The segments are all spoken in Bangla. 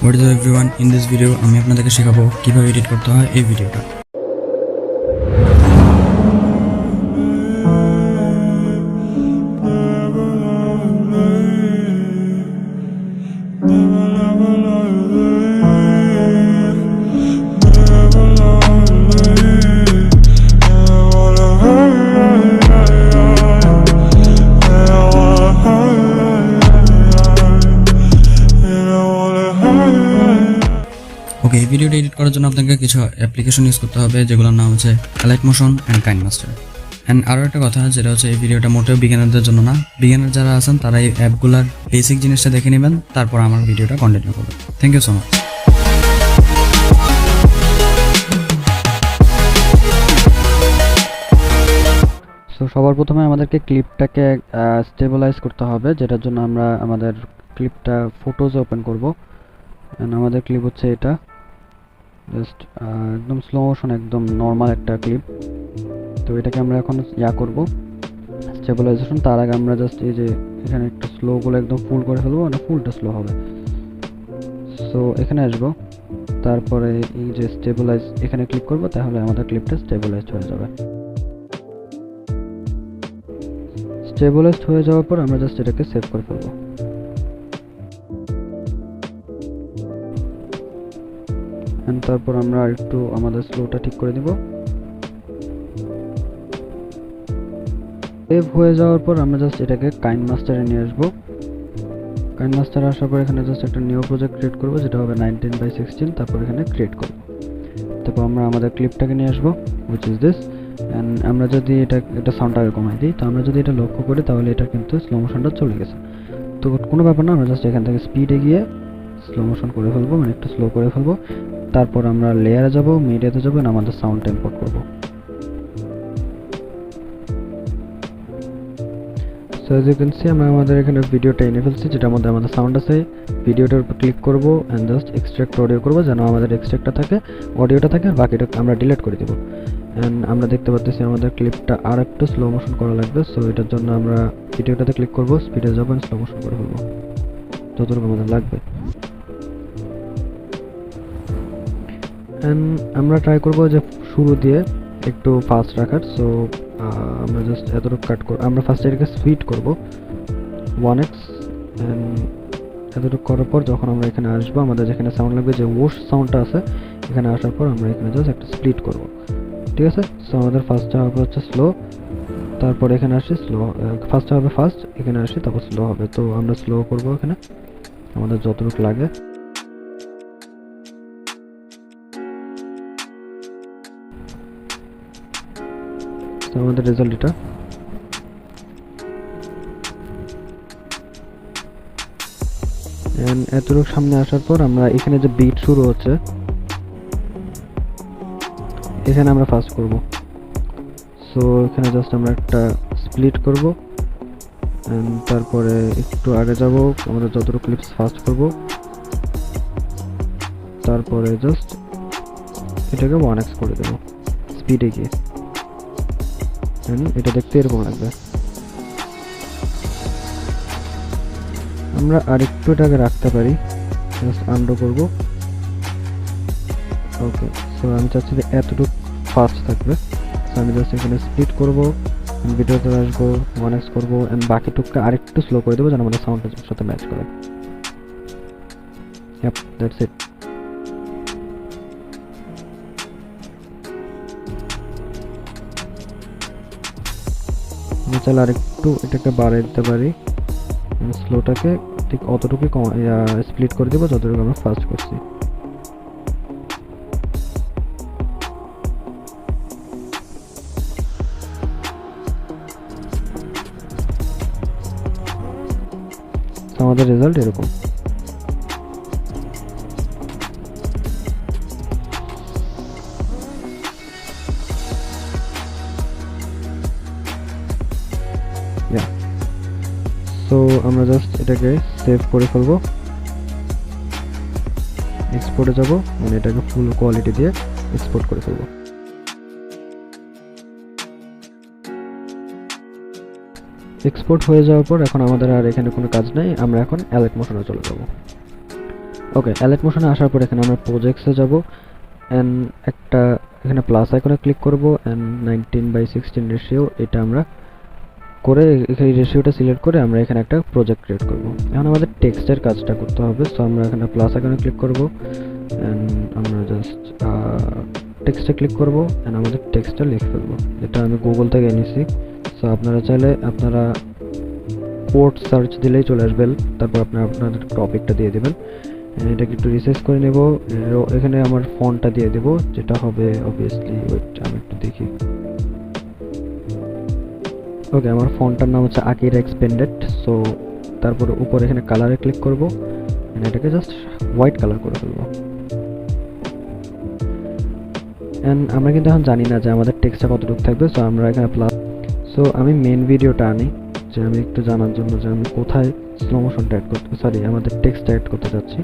What is up everyone, in this video আমি আপনাদেরকে শেখাবো কিভাবে এডিট করতে হয় এই ভিডিওটা। ওকে, এই ভিডিওটা এডিট করার জন্য আপনাকে কিছু অ্যাপ্লিকেশন ইউজ করতে হবে, যেগুলোর নাম হচ্ছে Slowmotion অ্যান্ড Kinemaster। অ্যান্ড আরও একটা কথা, যেটা হচ্ছে এই ভিডিওটা মোটেও বিগিনারদের জন্য না। বিগিনার যারা আছেন তারা এই অ্যাপগুলোর বেসিক জিনিসটা দেখে নেবেন, তারপর আমার ভিডিওটা কন্টিনিউ করবেন। Thank you so much. So সবার প্রথমে আমাদেরকে ক্লিপটাকে স্টেবিলাইজ করতে হবে, যেটার জন্য আমরা আমাদের ক্লিপটা ফটোজে ওপেন করব। অ্যান্ড আমাদের ক্লিপ হচ্ছে এটা, জাস্ট একদম স্লো মোশন, একদম নর্মাল একটা ক্লিপ। তো এটাকে আমরা এখন করব স্টেবিলাইজেশন। তার আগে আমরা জাস্ট এই যে এখানে একটু স্লোগুলো একদম ফুল করে ফেলবো, মানে ফুলটা স্লো হবে। সো এখানে আসবো, তারপরে এই যে স্টেবিলাইজ এখানে ক্লিক করব, তাহলে আমাদের ক্লিপটা স্টেবিলাইজড হয়ে যাবে। স্টেবিলাইজড হয়ে যাওয়ার পর আমরা জাস্ট এটাকে সেভ করে ফেলবো। তারপর আমরা একটু আমাদের স্লোটা ঠিক করে দিব। সেভ হয়ে যাওয়ার পর আমরা জাস্ট এটাকে কাইনমাস্টারে নিয়ে আসবো। কাইনমাস্টারে আসার পর এখানে জাস্ট একটা নিউ প্রজেক্ট ক্রিয়েট করবো, যেটা হবে 19/16। তারপর এখানে ক্রিয়েট করব। তারপর আমরা আমাদের ক্লিপটাকে নিয়ে আসবো, হুইচ ইজ দিস। অ্যান্ড আমরা যদি এটা সাউন্ডটাকে কমাই দিই, তো আমরা যদি এটা লক্ষ্য করি তাহলে এটা কিন্তু স্লো মোশনটা চলে গেছে। তো কোনো ব্যাপার না, আমরা জাস্ট এখান থেকে স্পিডে গিয়ে স্লো মোশন করে ফেলবো, মানে একটু স্লো করে ফেলবো। তারপর আমরা লেয়ারে যাব, মিডিয়াতে যাব, না আমাদের সাউন্ডটা ইম্পোর্ট করব। So as you can see আমরা আমাদের এখানে ভিডিওটা এনে ফেলছি, যেটার মধ্যে আমাদের সাউন্ড আছে। ভিডিওটার উপর ক্লিক করব অ্যান্ড জাস্ট এক্সট্রাক্ট অডিও করব, যেন আমাদের এক্সট্রাক্টটা থাকে, অডিওটা থাকে, আর বাকিটা আমরা ডিলিট করে দেব। অ্যান্ড আমরা দেখতে পাচ্ছি আমাদের ক্লিপটা আর একটু স্লো মোশন করা লাগবে। সো এটার জন্য আমরা ভিডিওটাতে ক্লিক করব, স্পিডে যাব, স্লো মোশন করে ফেলবো যতটুকু আমাদের লাগবে। আমরা ট্রাই করব যে শুরু দিয়ে একটু ফাস্ট রাখার। সো আমরা জাস্ট এতটুকু কাট করব। আমরা ফার্স্ট এটাকে স্পিড করব 1x। এতটুকু করার পর যখন আমরা এখানে আসবো, আমাদের যেখানে সাউন্ড লাগবে, যে ওশ সাউন্ডটা আছে, এখানে আসার পর আমরা এখানে জাস্ট একটা স্প্লিট করব, ঠিক আছে। সো আমাদের ফার্স্টটা হবে হচ্ছে স্লো, তারপর এখানে আসি স্লো, ফার্স্টটা হবে ফাস্ট, এখানে আসি, তারপর স্লো হবে। তো আমরা স্লো করব এখানে আমাদের যতটুকু লাগে। আমাদের রেজাল্ট এটা। এতটুকু সামনে আসার পর আমরা এখানে যে বিট শুরু হচ্ছে, এখানে আমরা ফাস্ট করব। সো এখানে জাস্ট আমরা একটা স্প্লিট করব, তারপরে একটু আগে যাব, আমাদের যতটুকু ক্লিপস ফাস্ট করব, তারপরে জাস্ট এটাকে 1x করে দেব স্পিডে গিয়ে। এটা দেখতে এরকম লাগবে। আমরা আরেকটু এটাকে রাখতে পারি, জাস্ট আন্ডু করব। ওকে, সো আমি চাচ্ছি যে এতটুকু ফাস্ট থাকবে। সো আমি জাস্ট এখানে স্প্লিট করব, ভিডিওতে আসবো, 1x করব, এন্ড বাকিটুকু আরেকটু স্লো করে দেবো, যেন আমাদের সাউন্ডের সাথে ম্যাচ করে। Yep, that's it. আমি চাইলে আরেকটু এটাকে বাড়িয়ে দিতে পারি, স্লোটাকে ঠিক অতটুকু স্প্লিট করে দেবো যতটুকু আমরা ফাস্ট করছি। আমাদের রেজাল্ট এরকম। সো আমরা জাস্ট এটাকে সেভ করে ফেলবো, এক্সপোর্টে যাব, মানে এটাকে ফুল কোয়ালিটি দিয়ে এক্সপোর্ট করে ফেলবো। এক্সপোর্ট হয়ে যাওয়ার পর এখন আমাদের আর এখানে কোনো কাজ নাই, আমরা এখন অ্যালাইট মোশনে চলে যাব। ওকে, অ্যালাইট মোশনে আসার পর এখানে আমরা প্রজেক্টসে যাব এন্ড একটা এখানে প্লাস আইকনে ক্লিক করব এন্ড 19:16 রেশিও এটা আমরা করে এই রেশিওটা সিলেক্ট করে আমরা এখানে একটা প্রজেক্ট ক্রিয়েট করব। এখন আমাদের টেক্সটের কাজটা করতে হবে, সো আমরা এখানে প্লাস আইকনে ক্লিক করব এন্ড আমরা জাস্ট টেক্সটে ক্লিক করব এন্ড আমাদের টেক্সটটা লিখে ফেলবো, যেটা আমি গুগল থেকে এনেছি। সো আপনারা চাইলে আপনারা কোড সার্চ দিলেই চলে আসবে, তারপর আপনারা আপনাদের টপিকটা দিয়ে দিবেন। এটাকে একটু রিসাইজ করে নেব, এখানে আমার ফন্টটা দিয়ে দেব যেটা হবে অবভিয়াসলি, ওয়েট আমি একটু দেখি। ওকে, আমার ফন্টটার নাম হচ্ছে আকির এক্সপেন্ডেড। সো তারপর উপরে এখানে কালারে ক্লিক করব, এটাকে জাস্ট হোয়াইট কালার করে ফেলবো। এন্ড আমরা কিন্তু এখন জানি না যে আমাদের টেক্সটটা কতটুকু থাকবে, সো আমরা এখানে প্লাস, সো আমি মেন ভিডিওটা আনি যে আমি একটু জানার জন্য যে আমি কোথায় স্লো মোশনটা অ্যাড করতে, সরি আমাদের টেক্সটটা অ্যাড করতে যাচ্ছি।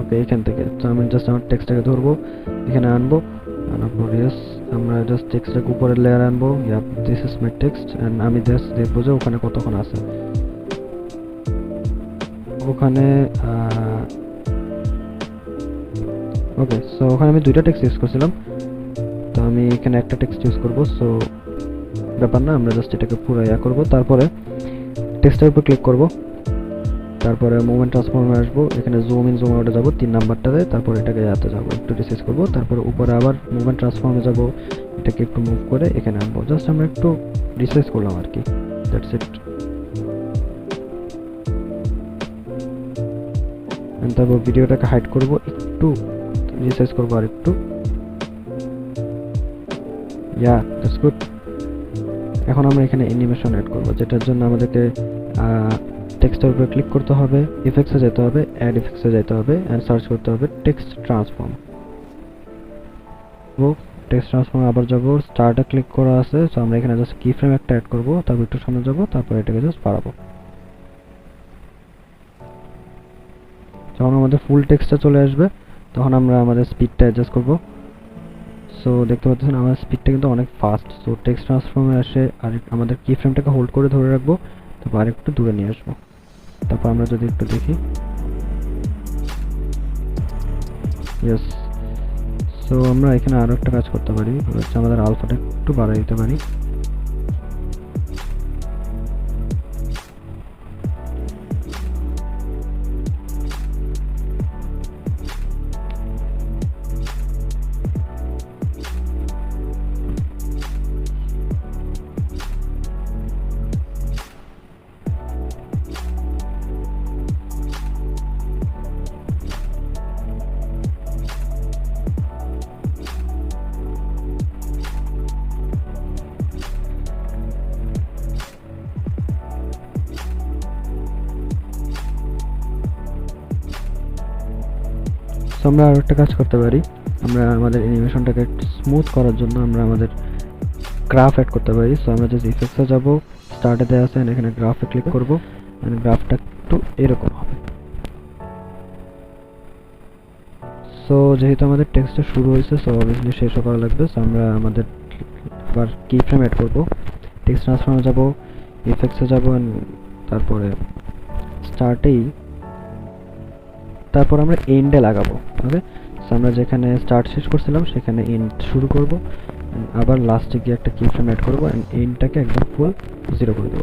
ওকে, এখান থেকে তো আমি জাস্ট আমার টেক্সটটাকে ধরবো, এখানে আনবো, আনার পর ইয়েস আমরা জাস্ট টেক্সটটাকে উপরের লেয়ার আনবো। Yeah, this is my text and আমি জাস্ট দেখবো যে ওখানে কতক্ষণ আছে। ওখানে ওকে, সো ওখানে আমি দুইটা টেক্সট ইউজ করছিলাম, তো আমি এখানে একটা টেক্সট ইউজ করব। সো ব্যাপার না, আমরা জাস্ট এটাকে পুরো ইয়া করবো। তারপরে টেক্সটের উপর ক্লিক করব, তারপরে মুভমেন্ট ট্রান্সফর্মে আসবো, এখানে জুম ইন জুম আউটে যাবো 3 নাম্বারটাতে, তারপর এটাকে ইয়াতে যাবো, একটু রিসাইজ করব, তারপরে উপরে আবার মুভমেন্ট ট্রান্সফর্মে যাব, এটাকে একটু মুভ করে এখানে আনবো, জাস্ট আমরা একটু রিসাইজ করলাম আর কি, দ্যাটস ইট। তারপর ভিডিওটাকে হাইড করব, একটু রিসাইজ করব আর একটু, ইয়া দ্যাটস গুড। এখন আমরা এখানে অ্যানিমেশন অ্যাড করব, যেটার জন্য আমাদেরকে টেক্সটের উপর ক্লিক করতে হবে, ইফেক্টসে যেতে হবে, অ্যাড ইফেক্টসে যেতে হবে এন্ড সার্চ করতে হবে টেক্সট ট্রান্সফর্ম। টেক্সট ট্রান্সফর্ম আবার যাব, স্টার্টে ক্লিক করা আছে, সো আমরা এখানে জাস্ট কি ফ্রেম একটা অ্যাড করব, তারপর একটু সামনে যাব, তারপর এটাকে জাস্ট বাড়াবো। যখন আমাদের ফুল টেক্সটটা চলে আসবে তখন আমরা আমাদের স্পিডটা অ্যাডজাস্ট করব। সো দেখতে পাচ্ছেন আমার স্পিডটা কিন্তু অনেক ফাস্ট। সো টেক্সট ট্রান্সফর্মে আসে আর আমাদের কি ফ্রেমটাকে হোল্ড করে ধরে রাখবো, তারপর আরেকটু দূরে নিয়ে আসবো, তারপর আমরা যদি একটু দেখি, ইয়েস। সো আমরা এখানে আরো একটা কাজ করতে পারি, হচ্ছে আমাদের আলফাটা একটু বাড়াই দিতে পারি। আমরা আরো একটা কাজ করতে পারি, আমরা আমাদের অ্যানিমেশনটাকে একটু স্মুথ করার জন্য আমরা আমাদের গ্রাফ অ্যাড করতে পারি। সো আমরা জাস্ট ইফেক্টসে যাব, স্টার্টে দেওয়া আছে এখানে গ্রাফে ক্লিক করব এন্ড গ্রাফটা একটু এরকম হবে। সো যেহেতু আমাদের টেক্সটটা শুরু হয়েছে, সো অবভিয়াসলি শেষও করা লাগবে। সো আমরা আমাদের আবার কি ফ্রেম অ্যাড করব, টেক্সট ট্রান্সফর্মে যাব, ইফেক্টসে যাব এন্ড তারপরে স্টার্টেই, তারপর আমরা এন্ডে লাগাবো। ওকে, সো আমরা যেখানে স্টার্ট শেষ করছিলাম সেখানে এন্ড শুরু করব, আবার লাস্টে গিয়ে একটা কি ফ্রেম অ্যাড করব এন্ড এন্ডটাকে একদম ফুল 0 করে দেব।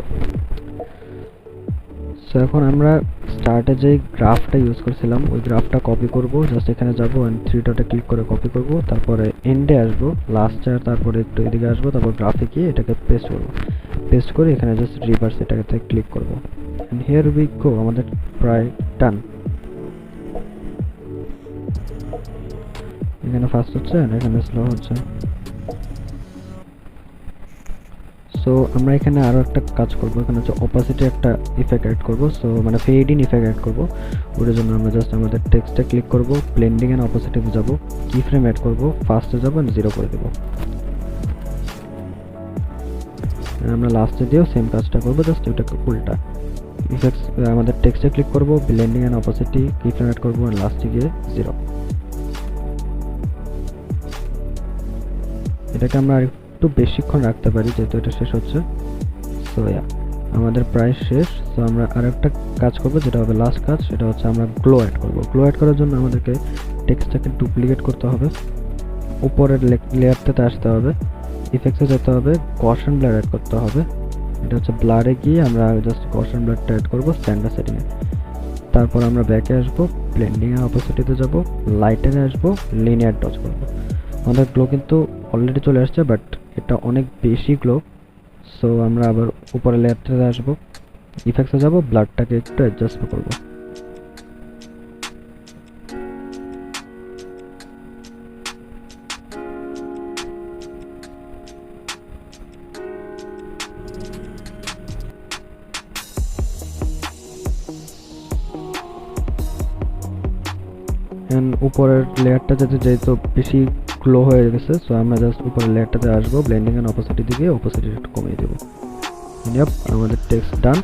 সো এখন আমরা স্টার্টে যে গ্রাফটা ইউজ করছিলাম ওই গ্রাফটা কপি করব, জাস্ট এখানে যাব এন্ড 3 ডটে ক্লিক করে কপি করব, তারপরে এন্ডে আসব, লাস্টে আর তারপরে একটু এদিকে আসব, তারপর গ্রাফে গিয়ে এটাকে পেস্ট করব, পেস্ট করে এখানে জাস্ট রিভার্স এটাকে ক্লিক করব এন্ড হিয়ার উই গো, আমাদের প্রায় ডান। এখানে ফাস্ট হচ্ছে আর এখানে স্লো হচ্ছে। সো আমরা এখানে আরো একটা কাজ করব, এখানে হচ্ছে অপাসিটি একটা ইফেক্ট অ্যাড করব, সো মানে ফেড ইন ইফেক্ট অ্যাড করব। ওটার জন্য আমরা জাস্ট আমাদের টেক্সটে ক্লিক করব, ব্লেন্ডিং এন্ড অপাসিটিতে যাব, কি ফ্রেম অ্যাড করব, ফার্স্টে যাব এন্ড 0 করে দেব। আমরা লাস্টে দিয়েও সেম কাজটা করব, জাস্ট ওটাকে উল্টা। ইফেক্টস আমাদের টেক্সটে ক্লিক করব, ব্লেন্ডিং এন্ড অপাসিটি, কি ফ্রেম অ্যাড করব এন্ড লাস্টে গিয়ে 0। এটাকে আমরা একটু বেশিক্ষণ রাখতে পারি যেহেতু এটা শেষ হচ্ছে। সো ইয়া, আমাদের প্রায় শেষ। তো আমরা আরেকটা কাজ করব, যেটা হবে লাস্ট কাজ, সেটা হচ্ছে আমরা গ্লো অ্যাড করব। গ্লো অ্যাড করার জন্য আমাদেরকে টেক্সটটাকে ডুপ্লিকেট করতে হবে, উপরের লেয়ারটাতে আসতে হবে, ইফেক্টসে যেতে হবে, গসন ব্লার অ্যাড করতে হবে। এটা হচ্ছে ব্লারে গিয়ে আমরা জাস্ট গসন ব্লারটা অ্যাড করব স্ট্যান্ডার্ড সেটিংয়ে। তারপর আমরা ব্যাকে আসবো, ব্লেন্ডিংয়ে অপোসিটিতে যাব, লাইটেনে আসবো, লিনিয়ার টচ করব। আমাদের গ্লো কিন্তু অলরেডি চলে আসছে, বাট এটা অনেক বেশি গ্লো। সো আমরা আবার উপরে লেয়ারটাতে আসবো, ইফেক্টসে যাব, ব্লারটাকে একটু অ্যাডজাস্ট করব। উপরের লেয়ারটা যেহেতু বেশি গ্লো হয়ে গেছে, সো আমরা জাস্ট উপরের লেয়ারটাতে আসবো, ব্লেন্ডিং এন্ড অপোসিটি দিকে অপোসিটি একটু কমিয়ে দেবো। আমাদের টেক্সট ডান।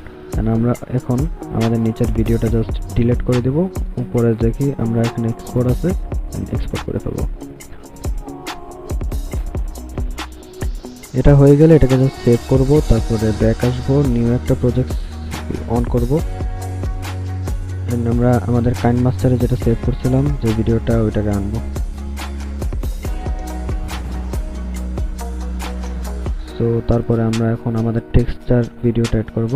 আমরা এখন আমাদের নিচের ভিডিওটা জাস্ট ডিলিট করে দেব। উপরে দেখি আমরা এখানে এক্সপোর্ট আছে, এক্সপোর্ট করে ফেলবো। এটা হয়ে গেলে এটাকে জাস্ট সেভ করব, তারপরে ব্যাক আসবো, নিউ একটা প্রজেক্ট অন করব। আমরা আমাদের কাইনমাস্টারে যেটা সেভ করছিলাম যে ভিডিওটা, ওইটাকে আনবো। সো তারপরে আমরা এখন আমাদের টেক্সচার ভিডিওটা অ্যাড করব।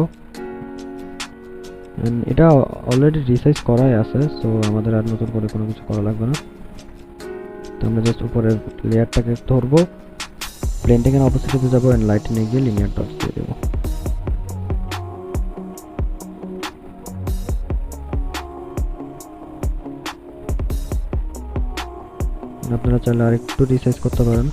এটা অলরেডি রিসাইজ করাই আছে, সো আমাদের আর নতুন করে কোনো কিছু করা লাগবে না। তো আমরা জাস্ট উপরের লেয়ারটাকে ধরবো, ব্লেন্ডিং এর অপোজিটে যাব, এন্ড লাইটনিং গিয়ে লিনিয়ার টচ দিয়ে দেব। আপনারা চাইলে আরেকটু রিসাইজ করতে পারেন।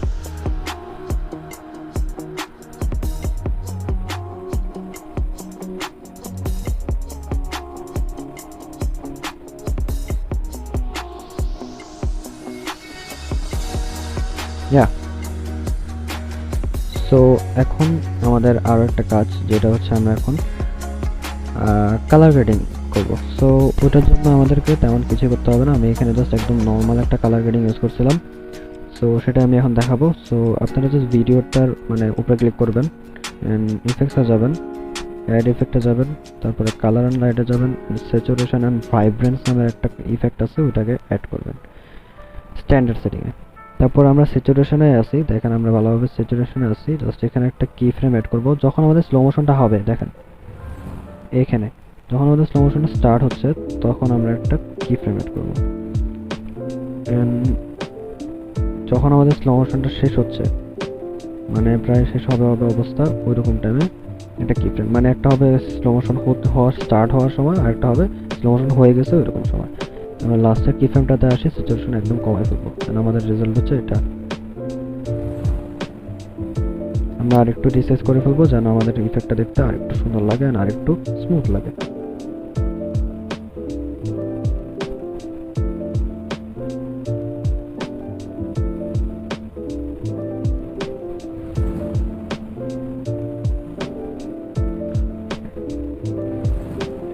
সো এখন আমাদের আরো একটা কাজ, যেটা হচ্ছে আমরা এখন কালার গ্রেডিং করব। সো ওটার জন্য আমাদেরকে তেমন কিছু করতে হবে না, আমি এখানে জাস্ট একদম নর্মাল একটা কালার গ্রেডিং ইউজ করছিলাম। সো সেটা আমি এখন দেখাবো। সো আপনারা জাস্ট ভিডিওটার মানে উপরে ক্লিক করবেন, এন্ড ইফেক্টসে যাবেন, অ্যাড ইফেক্টে যাবেন, তারপরে কালার অ্যান্ড লাইটে যাবেন, স্যাচুরেশন অ্যান্ড ভাইব্রেন্স নামের একটা ইফেক্ট আছে, ওটাকে অ্যাড করবেন স্ট্যান্ডার্ড সেটিংয়ে। তারপর আমরা স্যাচুরেশনে আসি, দেখেন আমরা ভালোভাবে স্যাচুরেশনে আসি। জাস্ট এখানে একটা কি ফ্রেম অ্যাড করব। যখন আমাদের স্লো মোশনটা হবে, দেখেন এখানে যখন আমাদের স্লো মোশনটা স্টার্ট হচ্ছে, তখন আমরা একটা কি ফ্রেম অ্যাড করব। যখন আমাদের স্লো মোশনটা শেষ হচ্ছে, মানে প্রায় শেষ হবে অবস্থা, ওইরকম টাইমে একটা কি ফ্রেম, মানে একটা হবে স্লো মোশন হওয়ার স্টার্ট হওয়ার সময়, আর একটা হবে স্লো মোশন হয়ে গেছে ওইরকম সময়। আমরা লাস্টের কি ফ্রেমটাতে আসি, স্যাচুরেশন একদম কমাই ফেলবো, কারণ আমাদের রেজাল্ট হচ্ছে এটা। আমরা আরেকটু রিসাইজ করে ফেলবো, যেন আমাদের ইফেক্টটা দেখতে আরেকটু সুন্দর লাগে আর আরেকটু স্মুথ লাগে।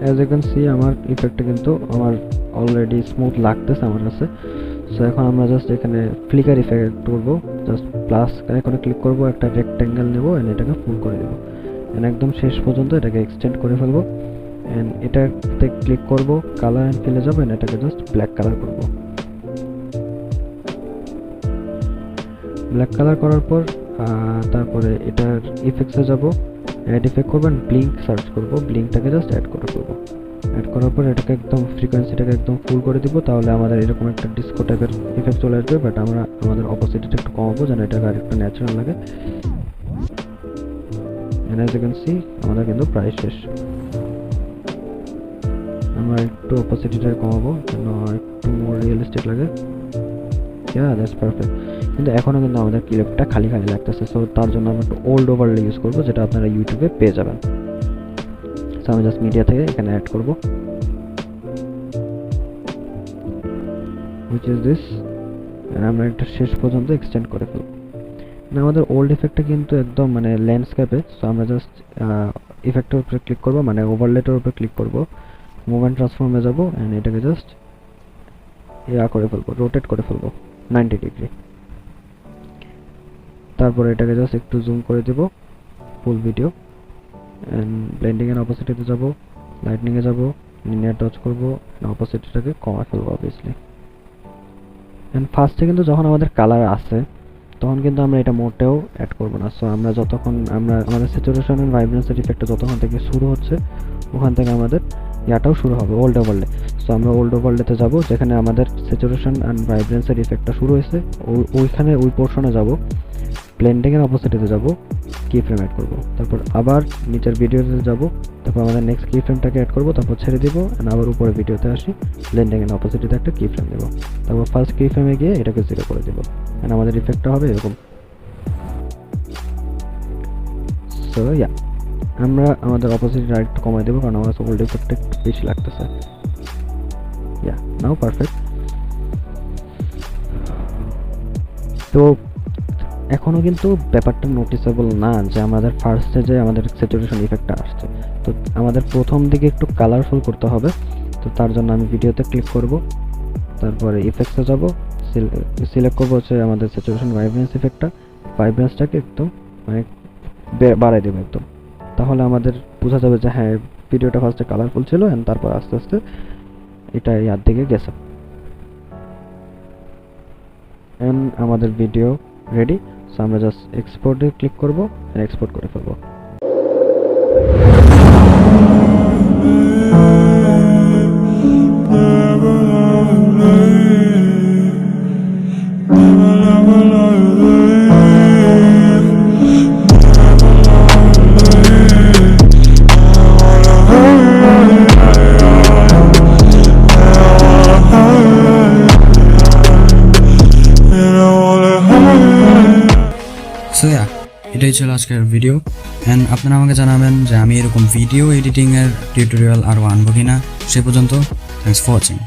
অ্যাজ ইউ ক্যান সি আমার ইফেক্টটা কিন্তু আমার অলরেডি স্মুথ লাগতেছে আমার কাছে। সো এখন আমরা জাস্ট এখানে ফ্লিকার ইফেক্ট করবো, জাস্ট প্লাস আইকনে ক্লিক করবো, একটা রেক্ট্যাঙ্গেল নেবো, এন্ড এটাকে ফুল করে দেবো, এন্ড একদম শেষ পর্যন্ত এটাকে এক্সটেন্ড করে ফেলবো। এন্ড এটাতে ক্লিক করব, কালার অ্যান্ড ফিলে যাবো, এন্ড এটাকে জাস্ট ব্ল্যাক কালার করব। ব্ল্যাক কালার করার পর তারপরে এটার ইফেক্টসে যাব, অ্যাড ইফেক্ট করবেন, ব্লিঙ্ক সার্চ করব, ব্লিঙ্কটাকে জাস্ট অ্যাড করে ফেলবো। অ্যাড করার পর এটাকে একদম ফ্রিকোয়েন্সিটাকে একদম ফুল করে দিব, তাহলে আমাদের এরকম একটা ডিসকো টাইপের ইফেক্ট চলে আসবে। বাট আমরা আমাদের অপোজিটটা একটু কমাবো, যেন এটাকে আর একটু ন্যাচারাল লাগে। And as you can see আমাদের কিন্তু প্রায় শেষ। আমরা একটু অপোজিটটা কমাবো, যেন একটু মোর রিয়েলিস্টিক লাগে। That's perfect. কিন্তু এখনও কিন্তু আমাদের ক্লিপটা খালি খালি লাগতেছে। সো তার জন্য আমরা একটু ওল্ড ওভারলে ইউজ করবো, যেটা আপনারা ইউটিউবে পেয়ে যাবেন। সো আমি জাস্ট মিডিয়া থেকে এখানে অ্যাড করবো, which is this, আমরা এটা শেষ পর্যন্ত এক্সটেন্ড করে ফেলবো। আমাদের ওল্ড ইফেক্টটা কিন্তু একদম মানে ল্যান্ডস্কেপে। সো আমরা জাস্ট ইফেক্টের উপরে ক্লিক করবো, মানে ওভারলেটের উপরে ক্লিক করবো, মুভমেন্ট ট্রান্সফর্মে যাবো, এন্ড এটাকে জাস্ট করে ফেলবো, রোটেট করে ফেলবো 90 ডিগ্রি। তারপরে এটাকে জাস্ট একটু জুম করে দেব ফুল ভিডিও, এন্ড ব্লেন্ডিং এর অপোজিটিতে যাব, লাইটনিং এ যাব, লিনিয়ার টাচ করব, অপোজিটটাকে কমায় ফেলবো অবভিয়াসলি। এন্ড ফার্স্টে কিন্তু যখন আমাদের কালার আছে তখন কিন্তু আমরা এটা মোটেও অ্যাড করব না। সো আমরা যতক্ষণ আমরা আমাদের স্যাচুরেশন এন্ড ভাইব্রেন্সের ইফেক্টটা যতক্ষণ থেকে শুরু হচ্ছে ওখান থেকে আমাদের ইয়াটাও শুরু হবে ওল্ড ওভারলে। সো আমরা ওল্ড ওভারলেতে যাব যেখানে আমাদের স্যাচুরেশন এন্ড ভাইব্রেন্সের ইফেক্টটা শুরু হয়েছে, ওইখানে ওই পোর্শনে যাব, ব্লেন্ডিং এর অপোজিটে যাব, কি ফ্রেম অ্যাড করব, তারপর আবার নিচের ভিডিওতে যাব, তারপর আমাদের নেক্সট কি ফ্রেমটাকে অ্যাড করব, তারপর ছেড়ে দিব এন্ড আবার উপরে ভিডিওতে আসি, ব্লেন্ডিং এর অপোজিটে একটা কি ফ্রেম দেব, তারপর ফার্স্ট কি ফ্রেমে গিয়ে এটাকে 0 করে দেব এন্ড আমাদের ইফেক্টটা হবে এরকম। সো ইয়া, আমরা আমাদের অপোজিট আরেকটু কমাই দেব কারণ আমাদের ওল্ড ইফেক্টটা একটু বেশি লাগতেছে। ইয়া, নাও পারফেক্ট। তো এখনো কিন্তু ব্যাপারটা নোটিসেবল না যে আমাদের ফার্স্ট স্টেজে আমাদের স্যাচুরেশন ইফেক্টটা আসছে। তো আমাদের প্রথম দিকে একটু কালারফুল করতে হবে। তো তার জন্য আমি ভিডিওতে ক্লিক করব, তারপরে ইফেক্টসে যাব, সিলেক্ট করব হচ্ছে আমাদের স্যাচুরেশন ভাইব্রেন্স ইফেক্টটা, ভাইব্রেন্সটাকে একদম মানে বাড়াই দেবো একদম। তাহলে আমাদের বোঝা যাবে যে হ্যাঁ ভিডিওটা ফার্স্টে কালারফুল ছিল এন্ড তারপর আস্তে আস্তে এটা ইয়ার দিকে গেছে। এন্ড আমাদের ভিডিও রেডি। সো আমরা জাস্ট এক্সপোর্টে ক্লিক করব আর এক্সপোর্ট করে ফেলবো। সো ইয়া, এটাই ছিল আজকের ভিডিও। অ্যান্ড আপনারা আমাকে জানাবেন যে আমি এরকম ভিডিও এডিটিংয়ের টিউটোরিয়াল আরও আনবো কিনা। সে পর্যন্ত থ্যাঙ্কস ফর ওয়াচিং।